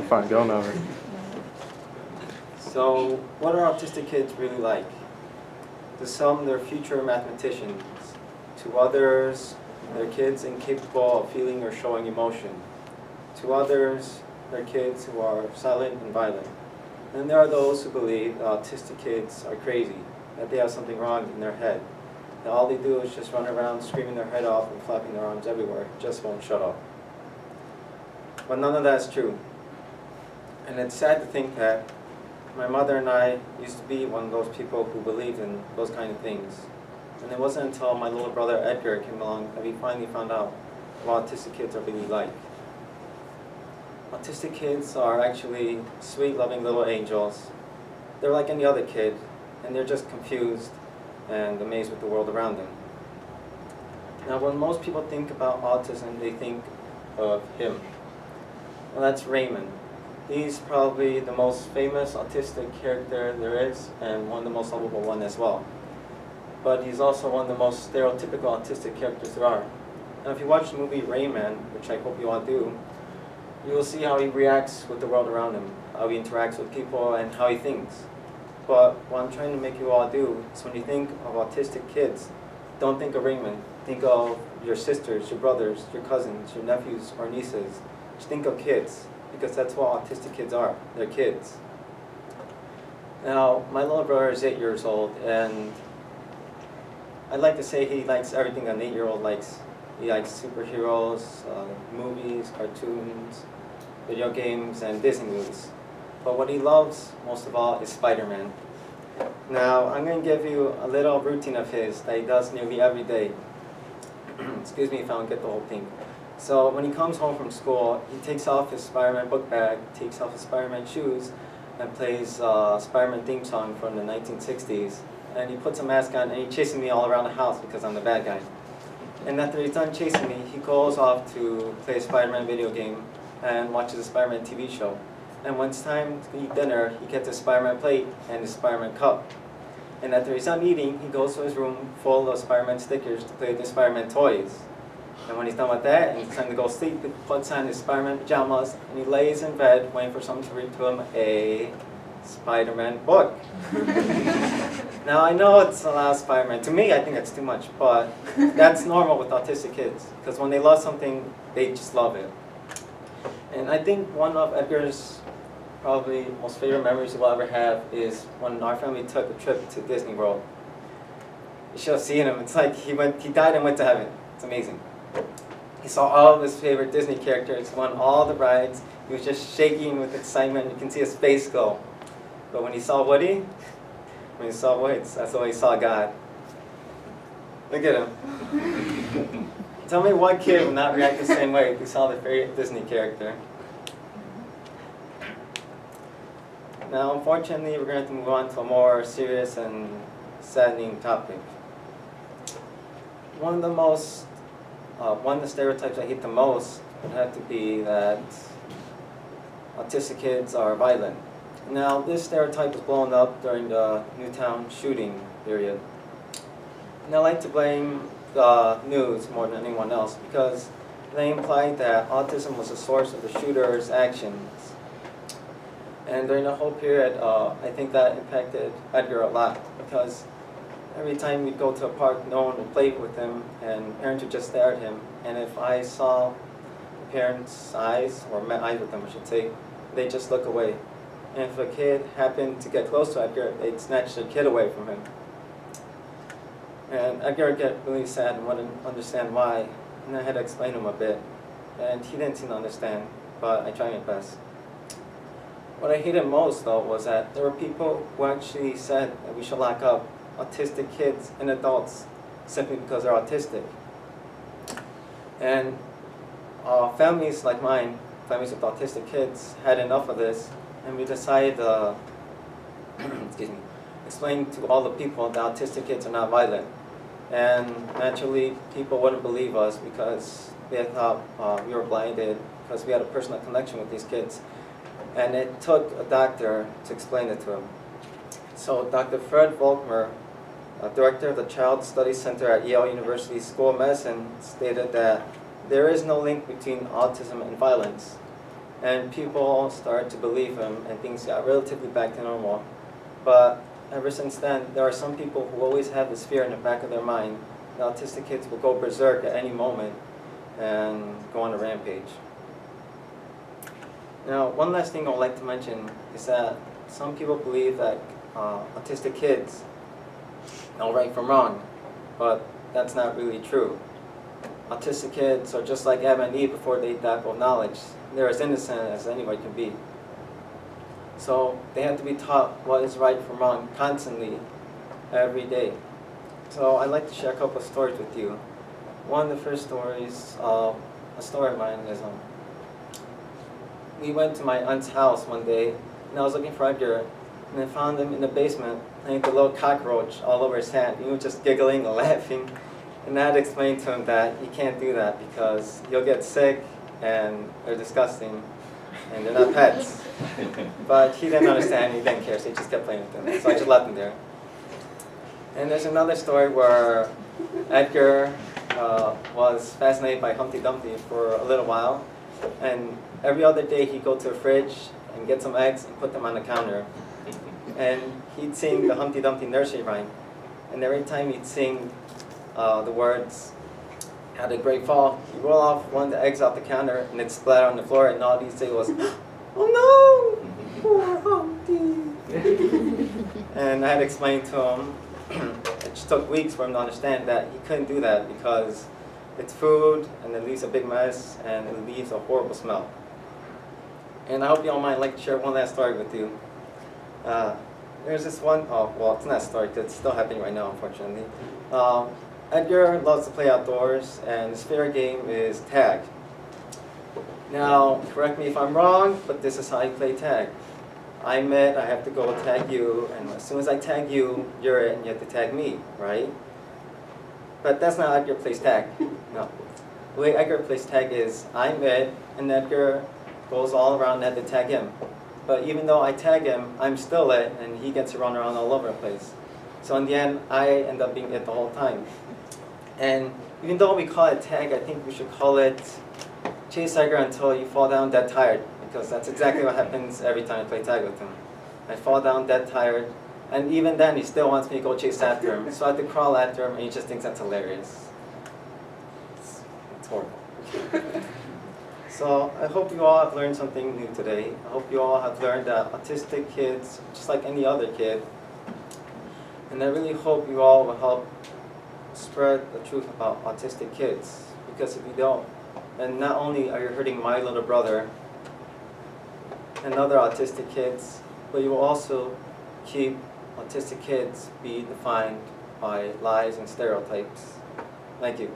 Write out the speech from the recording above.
fine, going over. So, what are autistic kids really like? To some, they're future mathematicians. To others, they're kids incapable of feeling or showing emotion. To others, they're kids who are silent and violent. And there are those who believe that autistic kids are crazy, that they have something wrong in their head. That all they do is just run around screaming their head off and flapping their arms everywhere, just won't shut up. But none of that is true. And it's sad to think that my mother and I used to be one of those people who believed in those kind of things. And it wasn't until my little brother Edgar came along that we finally found out what autistic kids are really like. Autistic kids are actually sweet, loving little angels. They're like any other kid, and they're just confused and amazed with the world around them. Now, when most people think about autism, they think of him. Well, that's Raymond. He's probably the most famous autistic character there is, and one of the most lovable one as well. But he's also one of the most stereotypical autistic characters there are. Now, if you watch the movie Rayman, which I hope you all do, you will see how he reacts with the world around him, how he interacts with people, and how he thinks. But what I'm trying to make you all do is when you think of autistic kids, don't think of Raymond. Think of your sisters, your brothers, your cousins, your nephews or nieces. Just think of kids, because that's what autistic kids are. They're kids. Now, my little brother is 8 years old, and I'd like to say he likes everything an 8-year-old likes. He likes superheroes, movies, cartoons, video games, and Disney movies. But what he loves most of all is Spider-Man. Now, I'm going to give you a little routine of his that he does nearly every day. Excuse me if I don't get the whole thing. So when he comes home from school, he takes off his Spider-Man book bag, takes off his Spider-Man shoes, and plays Spider-Man theme song from the 1960s. And he puts a mask on and he chases me all around the house because I'm the bad guy. And after he's done chasing me, he goes off to play a Spider-Man video game and watches a Spider-Man TV show. And when it's time to eat dinner, he gets a Spider-Man plate and a Spider-Man cup. And after he's done eating, he goes to his room full of Spider-Man stickers to play with the Spider-Man toys. And when he's done with that and it's time to go sleep, he puts on his Spider-Man pajamas and he lays in bed waiting for someone to read to him a Spider-Man book. Now, I know it's a lot of Spider-Man. To me, I think it's too much, but that's normal with autistic kids, because when they love something, they just love it. And I think one of Edgar's probably most favorite memories we'll ever have is when our family took a trip to Disney World. You should have seen him. It's like he died and went to heaven. It's amazing. He saw all of his favorite Disney characters, won all the rides. He was just shaking with excitement. You can see his face go. But when he saw Woody, that's the way he saw God. Look at him. Tell me one kid would not react the same way if he saw their favorite Disney character. Now, unfortunately, we're going to move on to a more serious and saddening topic. One of the stereotypes I hate the most would have to be that autistic kids are violent. Now, this stereotype was blown up during the Newtown shooting period. And I like to blame the news more than anyone else because they implied that autism was the source of the shooter's actions. And during the whole period, I think that impacted Edgar a lot because every time we'd go to a park, no one would play with him, and parents would just stare at him. And if I saw the parents' eyes, or met eyes with them, I should say, they'd just look away. And if a kid happened to get close to Edgar, they'd snatch their kid away from him. And Edgar would get really sad and wouldn't understand why. And I had to explain to him a bit. And he didn't seem to understand, but I tried my best. What I hated most, though, was that there were people who actually said that we should lock up autistic kids and adults simply because they're autistic. And families like mine, families with autistic kids, had enough of this, and we decided to explain to all the people that autistic kids are not violent. And naturally, people wouldn't believe us because they thought we were blinded because we had a personal connection with these kids. And it took a doctor to explain it to him. So Dr. Fred Volkmer, director of the Child Study Center at Yale University School of Medicine, stated that there is no link between autism and violence. And people started to believe him, and things got relatively back to normal. But ever since then, there are some people who always have this fear in the back of their mind that autistic kids will go berserk at any moment and go on a rampage. Now, one last thing I would like to mention is that some people believe that autistic kids know right from wrong, but that's not really true. Autistic kids are just like Adam and Eve before they died of knowledge. They're as innocent as anyone can be. So they have to be taught what is right from wrong constantly, every day. So I'd like to share a couple of stories with you. One of the first stories, a story of mine is, we went to my aunt's house one day, and I was looking for Edgar, and I found him in the basement playing with a little cockroach all over his hand. He was just giggling and laughing. And I had to explain to him that he can't do that because you'll get sick, and they're disgusting, and they're not pets. But he didn't understand, he didn't care, so he just kept playing with them. So I just left him there. And there's another story where Edgar was fascinated by Humpty Dumpty for a little while, and every other day he'd go to the fridge and get some eggs and put them on the counter. And he'd sing the Humpty Dumpty nursery rhyme. And every time he'd sing the words, "Had a great fall," he'd roll off one of the eggs off the counter and it'd splatter on the floor, and all he'd say was, "Oh no, poor Humpty." And I had to explain to him, it just took weeks for him to understand that he couldn't do that because it's food and it leaves a big mess and it leaves a horrible smell. And I hope you all might like to share one last story with you. There's this one, well, it's not a story because it's still happening right now, unfortunately. Edgar loves to play outdoors, and his favorite game is tag. Now, correct me if I'm wrong, but this is how you play tag. I admit I have to go tag you, and as soon as I tag you, you're it, and you have to tag me, right? But that's not how Edgar plays tag. No. The way Edgar plays tag is I'm it, and Edgar goes all around and I have to tag him. But even though I tag him, I'm still it, and he gets to run around all over the place. So in the end, I end up being it the whole time. And even though we call it tag, I think we should call it chase Edgar until you fall down dead tired, because that's exactly what happens every time I play tag with him. I fall down dead tired, and even then he still wants me to go chase after him. So I have to crawl after him, and he just thinks that's hilarious. It's horrible. So I hope you all have learned something new today. I hope you all have learned that autistic kids, just like any other kid, and I really hope you all will help spread the truth about autistic kids. Because if you don't, then not only are you hurting my little brother and other autistic kids, but you will also keep autistic kids be defined by lies and stereotypes. Thank you.